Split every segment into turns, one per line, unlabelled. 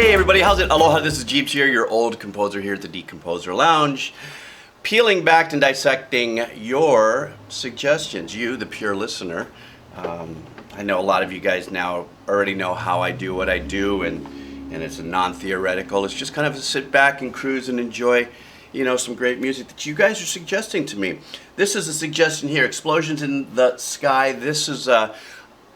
Hey everybody, how's it? Aloha, this is Jeeps here, your old composer here at the Decomposer Lounge. Peeling back and dissecting your suggestions, you, the pure listener. I know a lot of you guys now already know how I do what I do, and it's a non-theoretical. It's just kind of a sit back and cruise and enjoy, you know, some great music that you guys are suggesting to me. This is a suggestion here, Explosions in the Sky. This is,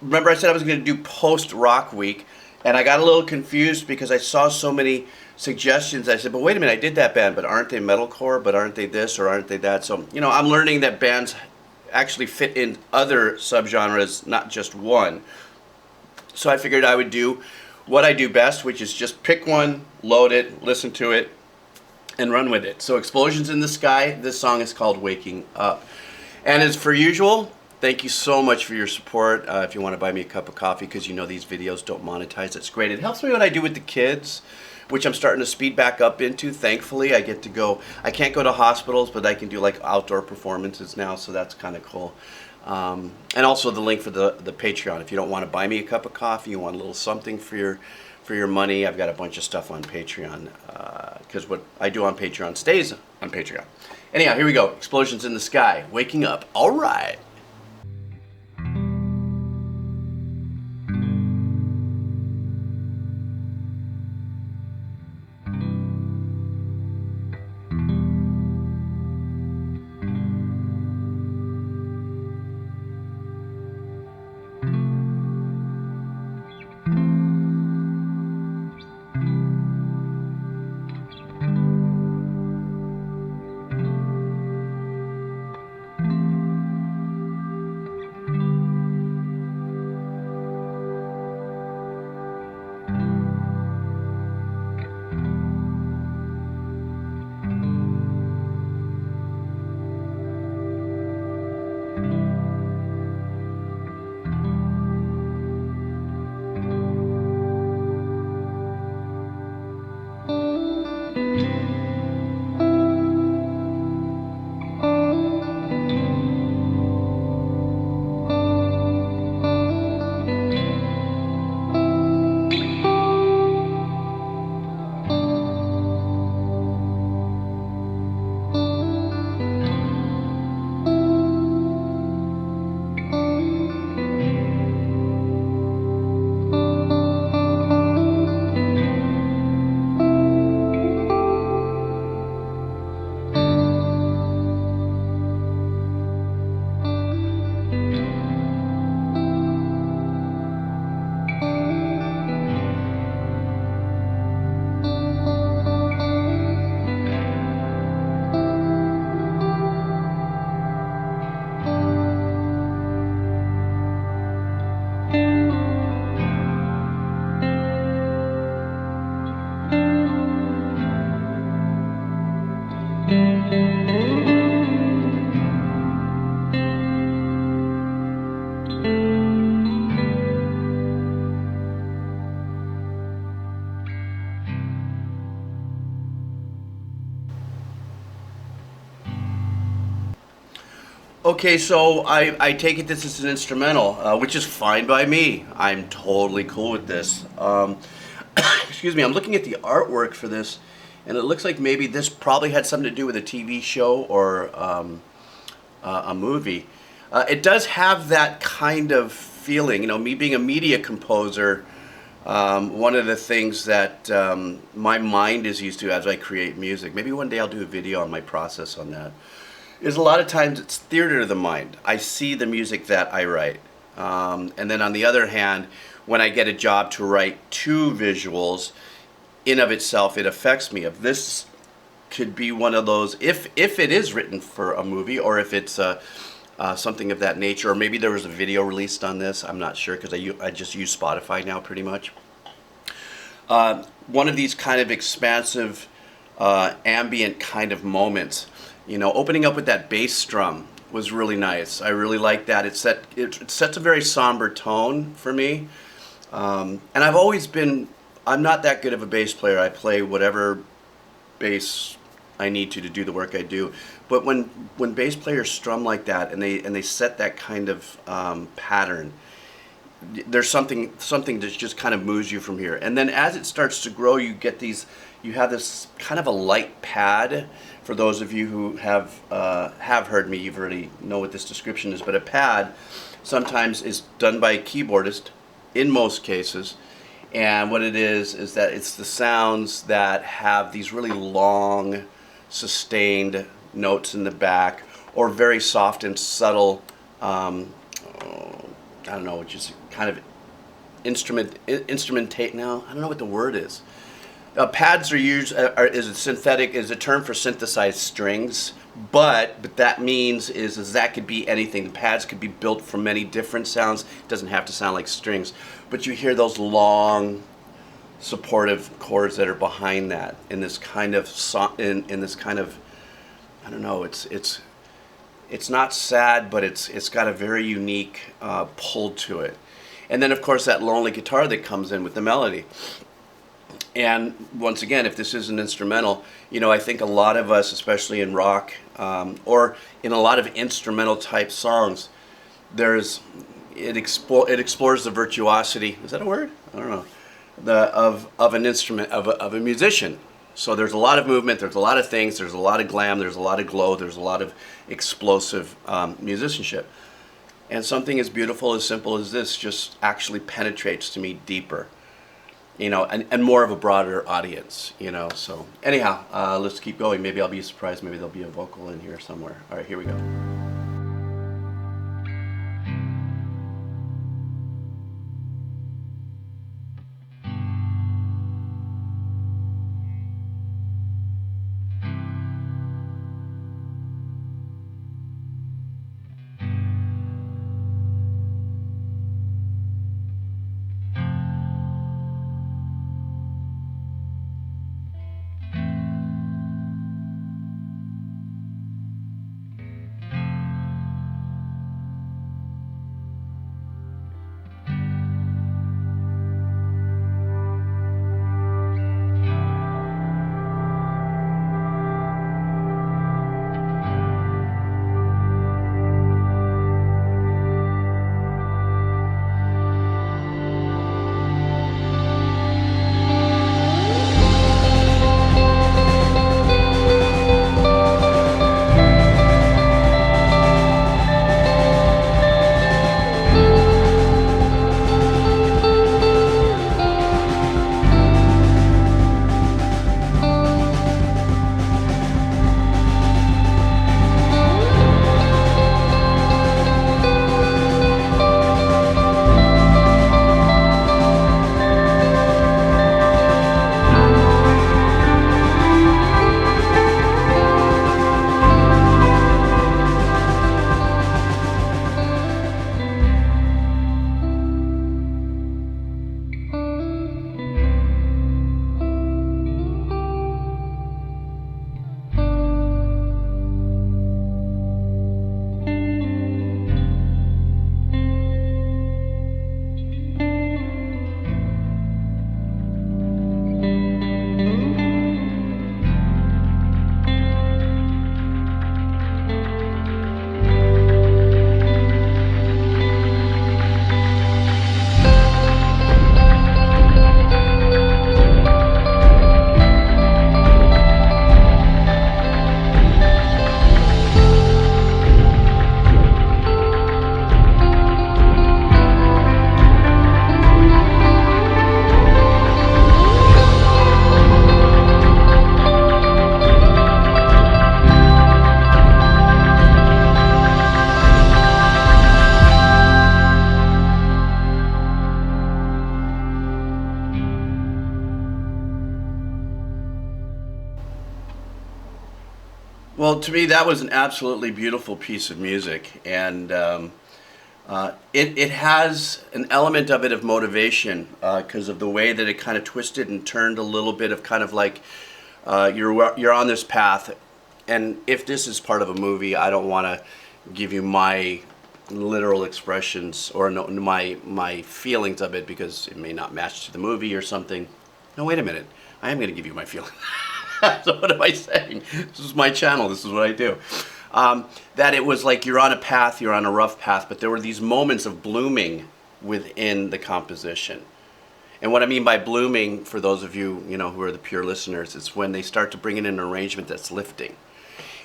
remember I said I was going to do post-rock week. And I got a little confused because I saw so many suggestions. I said, but wait a minute, I did that band, but aren't they metalcore? But aren't they this or aren't they that? So, you know, I'm learning that bands actually fit in other subgenres, not just one. So I figured I would do what I do best, which is just pick one, load it, listen to it, and run with it. So Explosions in the Sky, this song is called Waking Up. And as per usual, thank you so much for your support. If you want to buy me a cup of coffee, because you know these videos don't monetize, it's great. It helps me what I do with the kids, which I'm starting to speed back up into. Thankfully, I get to go. I can't go to hospitals, but I can do like outdoor performances now, so that's kind of cool. And also the link for the Patreon. If you don't want to buy me a cup of coffee, you want a little something for your money, I've got a bunch of stuff on Patreon, because what I do on Patreon stays on Patreon. Anyhow, here we go. Explosions in the Sky, Waking Up. All right. Okay, so I take it this is an instrumental, which is fine by me. I'm totally cool with this. Excuse me, I'm looking at the artwork for this, and it looks like maybe this probably had something to do with a TV show or a movie. It does have that kind of feeling. You know, me being a media composer, one of the things that my mind is used to as I create music, maybe one day I'll do a video on my process on that, is a lot of times it's theater of the mind. I see the music that I write. And then on the other hand, when I get a job to write two visuals, in of itself, it affects me. If this could be one of those, if it is written for a movie, or if it's something of that nature, or maybe there was a video released on this, I'm not sure, because I just use Spotify now pretty much. One of these kind of expansive, ambient kind of moments. You know, opening up with that bass drum was really nice. I really like that. It sets a very somber tone for me. And I've always been, I'm not that good of a bass player. I play whatever bass I need to do the work I do. But when bass players strum like that and they set that kind of pattern, there's something that just kind of moves you from here. And then as it starts to grow, you have this kind of a light pad. For those of you who have heard me, you've already know what this description is. But a pad sometimes is done by a keyboardist, in most cases. And what it is that it's the sounds that have these really long, sustained notes in the back, or very soft and subtle, I don't know, which is kind of instrumentate. Now I don't know what the word is. Pads are used is a term for synthesized strings, but that means is that could be anything. The pads could be built from many different sounds. It doesn't have to sound like strings, but you hear those long, supportive chords that are behind that in this kind of in this kind of, I don't know. It's not sad, but it's got a very unique pull to it. And then of course that lonely guitar that comes in with the melody. And once again, if this is an instrumental, I think a lot of us, especially in rock, or in a lot of instrumental type songs, it explores the virtuosity. Is that a word? I don't know. Of an instrument, of a musician. So there's a lot of movement, there's a lot of things, there's a lot of glam, there's a lot of glow, there's a lot of explosive musicianship. And something as beautiful, as simple as this just actually penetrates to me deeper. And more of a broader audience, So anyhow, let's keep going. Maybe I'll be surprised. Maybe there'll be a vocal in here somewhere. All right, here we go. Well, to me, that was an absolutely beautiful piece of music, and it has an element of it of motivation because of the way that it kind of twisted and turned a little bit of kind of like you're on this path, and if this is part of a movie, I don't want to give you my literal expressions or no, my feelings of it because it may not match to the movie or something. No, wait a minute. I am going to give you my feelings. So what am I saying? This is my channel. This is what I do. That it was like you're on a path, you're on a rough path, but there were these moments of blooming within the composition. And what I mean by blooming, for those of you, who are the pure listeners, it's when they start to bring in an arrangement that's lifting.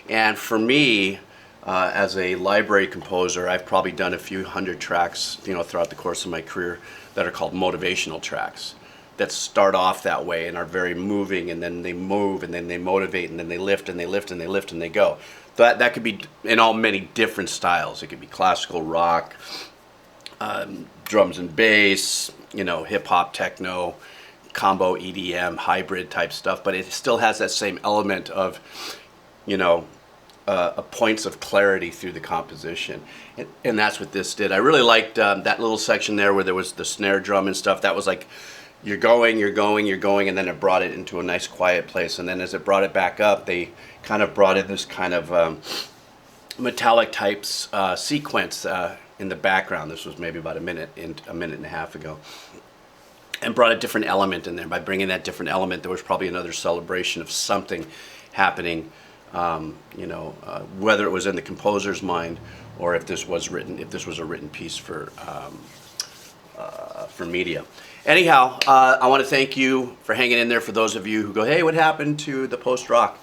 And for me, as a library composer, I've probably done a few hundred tracks, throughout the course of my career that are called motivational tracks that start off that way and are very moving, and then they move, and then they motivate, and then they lift, and they lift, and they lift, and they go. That could be in all many different styles. It could be classical, rock, drums and bass, hip hop, techno, combo, EDM, hybrid type stuff, but it still has that same element of, points of clarity through the composition. And that's what this did. I really liked that little section there where there was the snare drum and stuff. That was like, you're going, and then it brought it into a nice quiet place. And then as it brought it back up, they kind of brought in this kind of metallic types sequence in the background. This was maybe about a minute and a half ago, and brought a different element in there. By bringing that different element, there was probably another celebration of something happening, whether it was in the composer's mind or if this was a written piece for media. Anyhow, I want to thank you for hanging in there. For those of you who go, hey, what happened to the post-rock?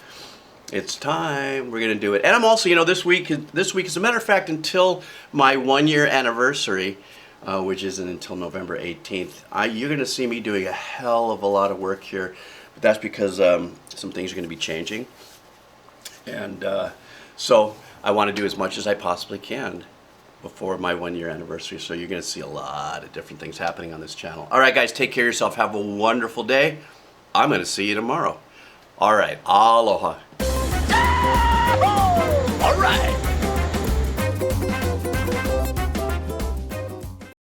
It's time. We're going to do it. And I'm also, this week, as a matter of fact, until my 1-year anniversary, which isn't until November 18th, you're going to see me doing a hell of a lot of work here. But that's because some things are going to be changing. And so I want to do as much as I possibly can before my 1-year anniversary. So you're going to see a lot of different things happening on this channel. All right, guys, take care of yourself. Have a wonderful day. I'm going to see you tomorrow. All right, aloha. All right.